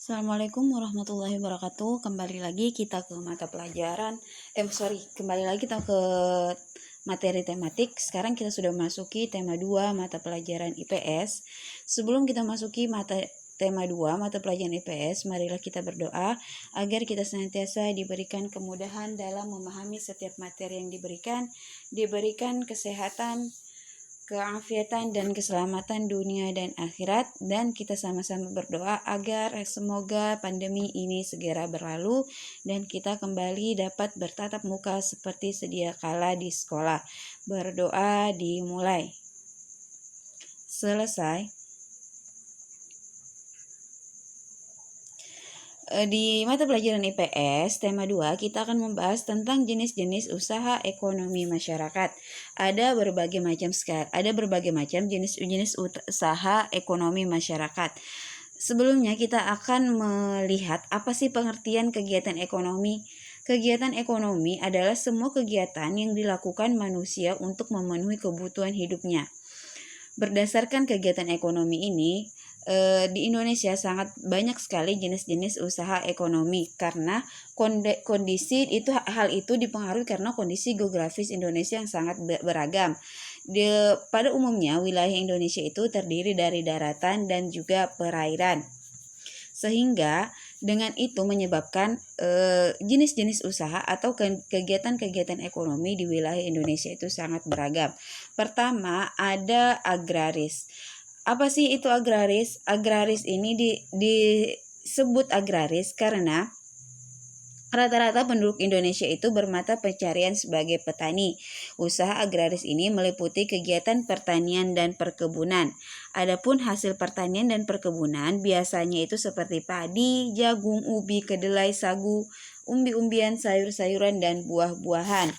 Assalamualaikum warahmatullahi wabarakatuh. Kembali lagi kita ke mata pelajaran. Kembali lagi kita ke materi tematik. Sekarang kita sudah masuki tema 2 mata pelajaran IPS. Sebelum kita masuki tema 2 mata pelajaran IPS, marilah kita berdoa agar kita senantiasa diberikan kemudahan dalam memahami setiap materi yang diberikan kesehatan, keafiatan dan keselamatan dunia dan akhirat, dan kita sama-sama berdoa agar semoga pandemi ini segera berlalu dan kita kembali dapat bertatap muka seperti sedia kala di sekolah. Berdoa dimulai. Selesai. Di mata pelajaran IPS tema 2 kita akan membahas tentang jenis-jenis usaha ekonomi masyarakat. Ada berbagai macam jenis-jenis usaha ekonomi masyarakat. Sebelumnya kita akan melihat apa sih pengertian kegiatan ekonomi. Kegiatan ekonomi adalah semua kegiatan yang dilakukan manusia untuk memenuhi kebutuhan hidupnya. Berdasarkan kegiatan ekonomi ini, di Indonesia sangat banyak sekali jenis-jenis usaha ekonomi karena hal itu dipengaruhi karena kondisi geografis Indonesia yang sangat beragam. Pada umumnya wilayah Indonesia itu terdiri dari daratan dan juga perairan. Sehingga dengan itu menyebabkan jenis-jenis usaha atau kegiatan-kegiatan ekonomi di wilayah Indonesia itu sangat beragam. Pertama, ada agraris. Apa sih itu agraris? Agraris ini disebut agraris karena rata-rata penduduk Indonesia itu bermata pencarian sebagai petani. Usaha agraris ini meliputi kegiatan pertanian dan perkebunan. Adapun hasil pertanian dan perkebunan biasanya itu seperti padi, jagung, ubi, kedelai, sagu, umbi-umbian, sayur-sayuran, dan buah-buahan.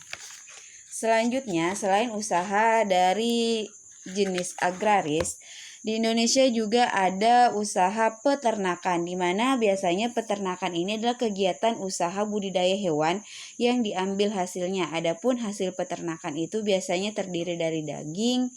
Selanjutnya, selain usaha dari jenis agraris, di Indonesia juga ada usaha peternakan, di mana biasanya peternakan ini adalah kegiatan usaha budidaya hewan yang diambil hasilnya. Adapun hasil peternakan itu biasanya terdiri dari daging,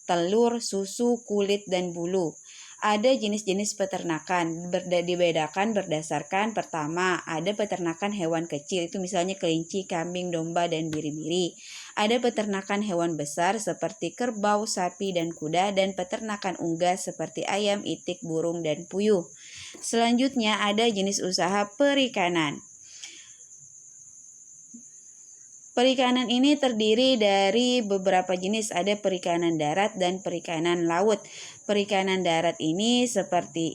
telur, susu, kulit, dan bulu. Ada jenis-jenis peternakan, dibedakan berdasarkan pertama, ada peternakan hewan kecil, itu misalnya kelinci, kambing, domba, dan biri-biri. Ada peternakan hewan besar seperti kerbau, sapi, dan kuda, dan peternakan unggas seperti ayam, itik, burung, dan puyuh. Selanjutnya ada jenis usaha perikanan. Perikanan ini terdiri dari beberapa jenis, ada perikanan darat dan perikanan laut. Perikanan darat ini seperti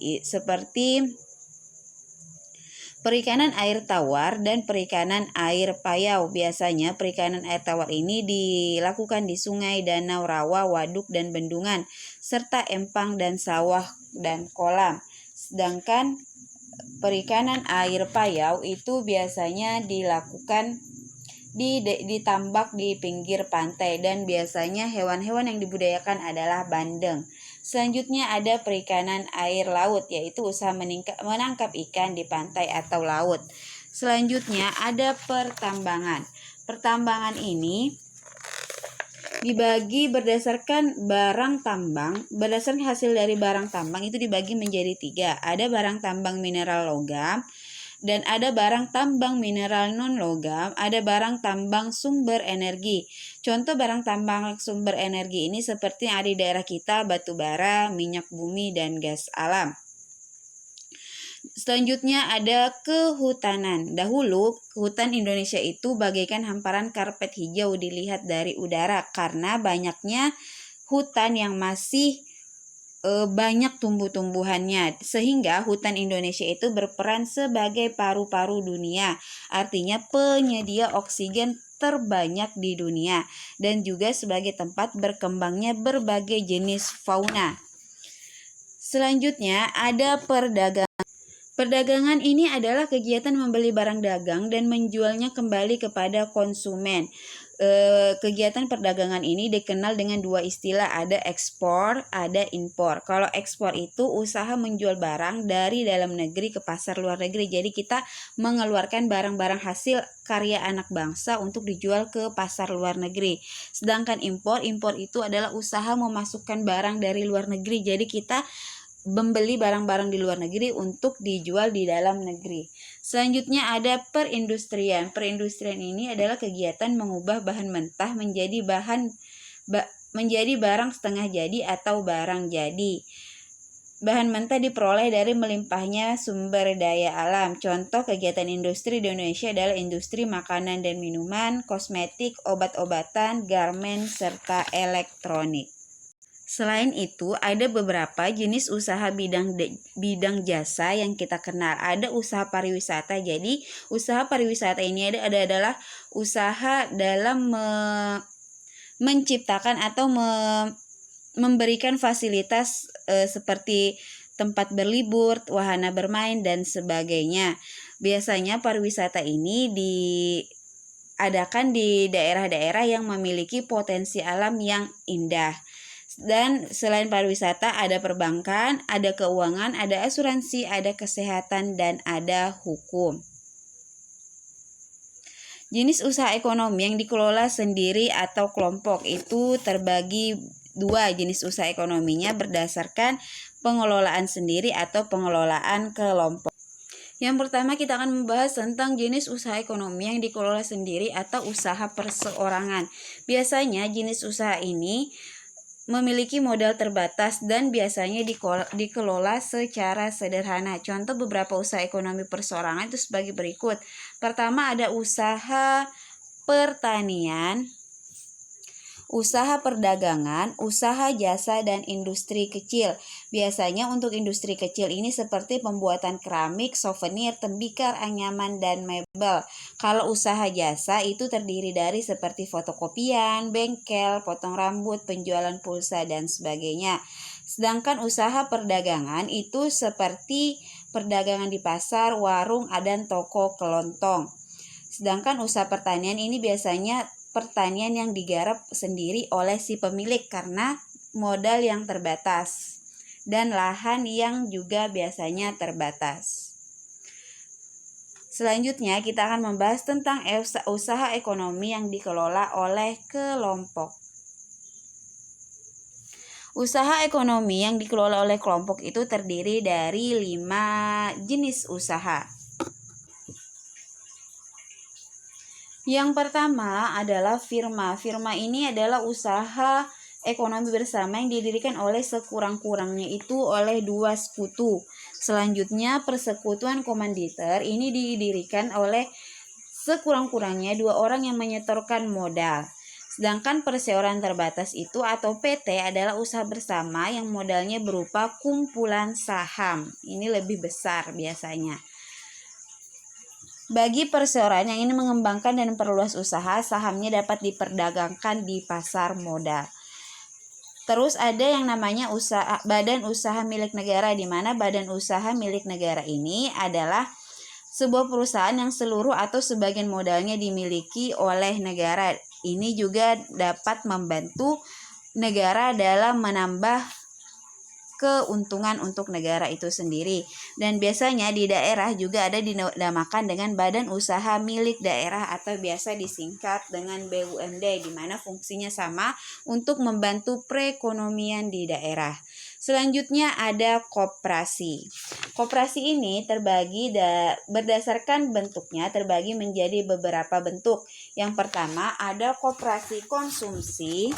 perikanan air tawar dan perikanan air payau. Biasanya perikanan air tawar ini dilakukan di sungai, danau, rawa, waduk, dan bendungan, serta empang dan sawah dan kolam. Sedangkan perikanan air payau itu biasanya dilakukan ditambak di pinggir pantai, dan biasanya hewan-hewan yang dibudidayakan adalah bandeng. Selanjutnya ada perikanan air laut, yaitu usaha menangkap ikan di pantai atau laut. Selanjutnya ada pertambangan. Pertambangan ini dibagi berdasarkan barang tambang. Berdasarkan hasil dari barang tambang itu dibagi menjadi 3. Ada barang tambang mineral logam, dan ada barang tambang mineral non-logam, ada barang tambang sumber energi. Contoh barang tambang sumber energi ini seperti yang ada di daerah kita, batu bara, minyak bumi, dan gas alam. Selanjutnya ada kehutanan. Dahulu, hutan Indonesia itu bagaikan hamparan karpet hijau dilihat dari udara karena banyaknya hutan yang masih banyak tumbuh-tumbuhannya, sehingga hutan Indonesia itu berperan sebagai paru-paru dunia, artinya penyedia oksigen terbanyak di dunia, dan juga sebagai tempat berkembangnya berbagai jenis fauna. Selanjutnya ada perdagangan. Perdagangan ini adalah kegiatan membeli barang dagang dan menjualnya kembali kepada konsumen. Kegiatan perdagangan ini dikenal dengan 2 istilah, ada ekspor, ada impor. Kalau ekspor itu usaha menjual barang dari dalam negeri ke pasar luar negeri. Jadi kita mengeluarkan barang-barang hasil karya anak bangsa untuk dijual ke pasar luar negeri. Sedangkan impor itu adalah usaha memasukkan barang dari luar negeri. Jadi kita membeli barang-barang di luar negeri untuk dijual di dalam negeri. Selanjutnya ada perindustrian. Perindustrian ini adalah kegiatan mengubah bahan mentah menjadi barang setengah jadi atau barang jadi. Bahan mentah diperoleh dari melimpahnya sumber daya alam. Contoh kegiatan industri di Indonesia adalah industri makanan dan minuman, kosmetik, obat-obatan, garmen, serta elektronik. Selain itu, ada beberapa jenis usaha bidang jasa yang kita kenal. Ada usaha pariwisata. Jadi, usaha pariwisata ini adalah usaha dalam menciptakan atau memberikan fasilitas seperti tempat berlibur, wahana bermain, dan sebagainya. Biasanya pariwisata ini diadakan di daerah-daerah yang memiliki potensi alam yang indah. Dan selain pariwisata ada perbankan, ada keuangan, ada asuransi, ada kesehatan, dan ada hukum. Jenis usaha ekonomi yang dikelola sendiri atau kelompok itu terbagi dua jenis usaha ekonominya berdasarkan pengelolaan sendiri atau pengelolaan kelompok. Yang pertama kita akan membahas tentang jenis usaha ekonomi yang dikelola sendiri atau usaha perseorangan. Biasanya jenis usaha ini memiliki modal terbatas dan biasanya dikelola secara sederhana. Contoh beberapa usaha ekonomi perseorangan itu sebagai berikut. Pertama ada usaha pertanian, usaha perdagangan, usaha jasa, dan industri kecil. Biasanya untuk industri kecil ini seperti pembuatan keramik, souvenir, tembikar, anyaman, dan mebel. Kalau usaha jasa itu terdiri dari seperti fotokopian, bengkel, potong rambut, penjualan pulsa, dan sebagainya. Sedangkan usaha perdagangan itu seperti perdagangan di pasar, warung, dan toko kelontong. Sedangkan usaha pertanian ini biasanya pertanian yang digarap sendiri oleh si pemilik karena modal yang terbatas dan lahan yang juga biasanya terbatas. Selanjutnya kita akan membahas tentang usaha ekonomi yang dikelola oleh kelompok. Usaha ekonomi yang dikelola oleh kelompok itu terdiri dari 5 jenis usaha. Yang pertama adalah firma. Firma ini adalah usaha ekonomi bersama yang didirikan oleh sekurang-kurangnya itu oleh 2 sekutu. Selanjutnya persekutuan komanditer ini didirikan oleh sekurang-kurangnya 2 orang yang menyetorkan modal. Sedangkan perseorangan terbatas itu atau PT adalah usaha bersama yang modalnya berupa kumpulan saham. Ini lebih besar biasanya. Bagi perseorangan yang ingin mengembangkan dan memperluas usaha, sahamnya dapat diperdagangkan di pasar modal. Terus ada yang namanya badan usaha milik negara, di mana badan usaha milik negara ini adalah sebuah perusahaan yang seluruh atau sebagian modalnya dimiliki oleh negara. Ini juga dapat membantu negara dalam menambah keuntungan untuk negara itu sendiri. Dan biasanya di daerah juga ada dinamakan dengan badan usaha milik daerah atau biasa disingkat dengan BUMD, di mana fungsinya sama untuk membantu perekonomian di daerah. Selanjutnya ada koperasi. Koperasi ini terbagi berdasarkan bentuknya terbagi menjadi beberapa bentuk. Yang pertama ada koperasi konsumsi.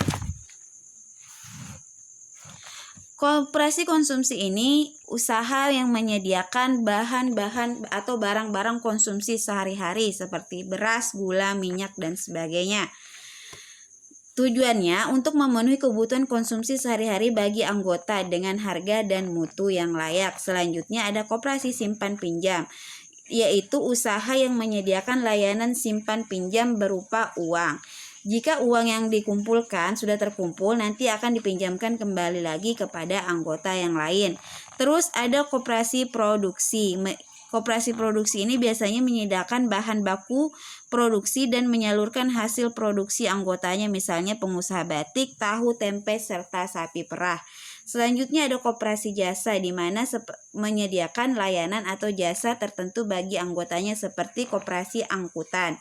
Koperasi konsumsi ini usaha yang menyediakan bahan-bahan atau barang-barang konsumsi sehari-hari seperti beras, gula, minyak, dan sebagainya. Tujuannya untuk memenuhi kebutuhan konsumsi sehari-hari bagi anggota dengan harga dan mutu yang layak. Selanjutnya ada koperasi simpan pinjam, yaitu usaha yang menyediakan layanan simpan pinjam berupa uang. Jika uang yang dikumpulkan sudah terkumpul, nanti akan dipinjamkan kembali lagi kepada anggota yang lain. Terus ada koperasi produksi. Koperasi produksi ini biasanya menyediakan bahan baku produksi dan menyalurkan hasil produksi anggotanya, misalnya pengusaha batik, tahu, tempe, serta sapi perah. Selanjutnya ada koperasi jasa, di mana menyediakan layanan atau jasa tertentu bagi anggotanya seperti koperasi angkutan.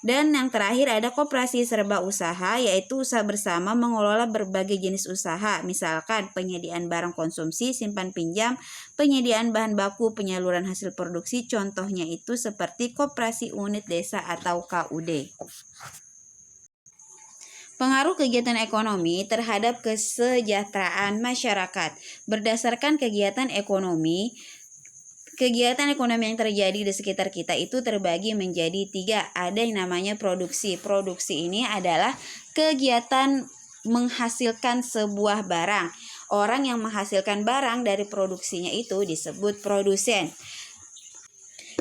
Dan yang terakhir ada koperasi serba usaha, yaitu usaha bersama mengelola berbagai jenis usaha, misalkan penyediaan barang konsumsi, simpan pinjam, penyediaan bahan baku, penyaluran hasil produksi, contohnya itu seperti koperasi unit desa atau KUD. Pengaruh kegiatan ekonomi terhadap kesejahteraan masyarakat. Berdasarkan kegiatan ekonomi yang terjadi di sekitar kita itu terbagi menjadi 3. Ada yang namanya produksi. Produksi ini adalah kegiatan menghasilkan sebuah barang. Orang yang menghasilkan barang dari produksinya itu disebut produsen.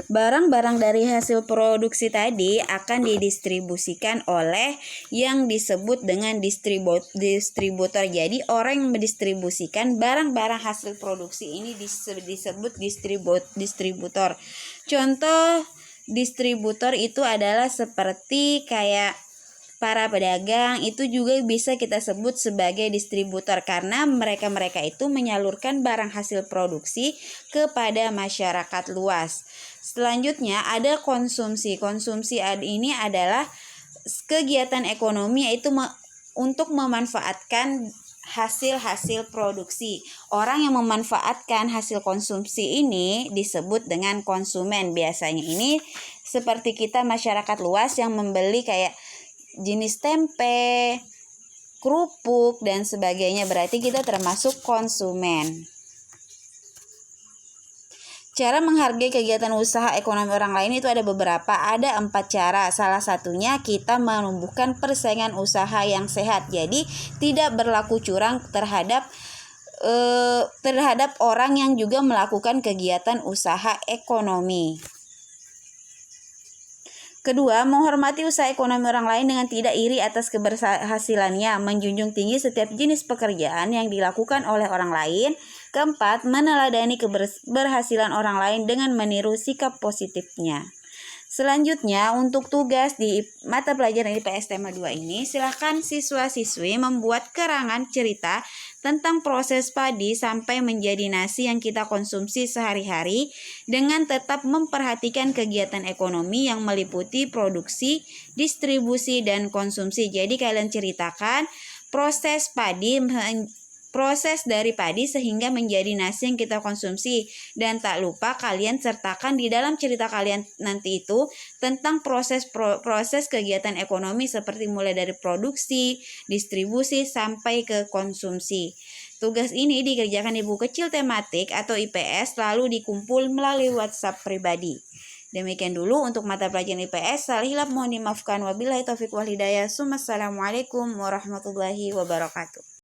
Barang-barang dari hasil produksi tadi akan didistribusikan oleh yang disebut dengan distributor. Jadi orang yang mendistribusikan barang-barang hasil produksi ini disebut distributor. Contoh distributor itu adalah seperti kayak para pedagang, itu juga bisa kita sebut sebagai distributor karena mereka itu menyalurkan barang hasil produksi kepada masyarakat luas. Selanjutnya ada konsumsi. Konsumsi ini adalah kegiatan ekonomi yaitu untuk memanfaatkan hasil-hasil produksi. Orang yang memanfaatkan hasil konsumsi ini disebut dengan konsumen. Biasanya ini seperti kita masyarakat luas yang membeli kayak jenis tempe, kerupuk, dan sebagainya. Berarti kita termasuk konsumen. Cara menghargai kegiatan usaha ekonomi orang lain itu ada beberapa, ada 4 cara. Salah satunya kita menumbuhkan persaingan usaha yang sehat. Jadi tidak berlaku curang terhadap orang yang juga melakukan kegiatan usaha ekonomi. Kedua, menghormati usaha ekonomi orang lain dengan tidak iri atas keberhasilannya, menjunjung tinggi setiap jenis pekerjaan yang dilakukan oleh orang lain. Keempat, meneladani keberhasilan orang lain dengan meniru sikap positifnya. Selanjutnya, untuk tugas di mata pelajaran IPS tema 2 ini, silakan siswa-siswi membuat kerangan cerita tentang proses padi sampai menjadi nasi yang kita konsumsi sehari-hari dengan tetap memperhatikan kegiatan ekonomi yang meliputi produksi, distribusi, dan konsumsi. Jadi kalian ceritakan proses dari padi sehingga menjadi nasi yang kita konsumsi, dan tak lupa kalian sertakan di dalam cerita kalian nanti itu tentang proses kegiatan ekonomi seperti mulai dari produksi, distribusi sampai ke konsumsi. Tugas ini dikerjakan di buku kecil tematik atau IPS lalu dikumpul melalui WhatsApp pribadi. Demikian dulu untuk mata pelajaran IPS. Salah hilap mohon dimaafkan. Wabillahi taufiq wal hidayah. Assalamualaikum warahmatullahi wabarakatuh.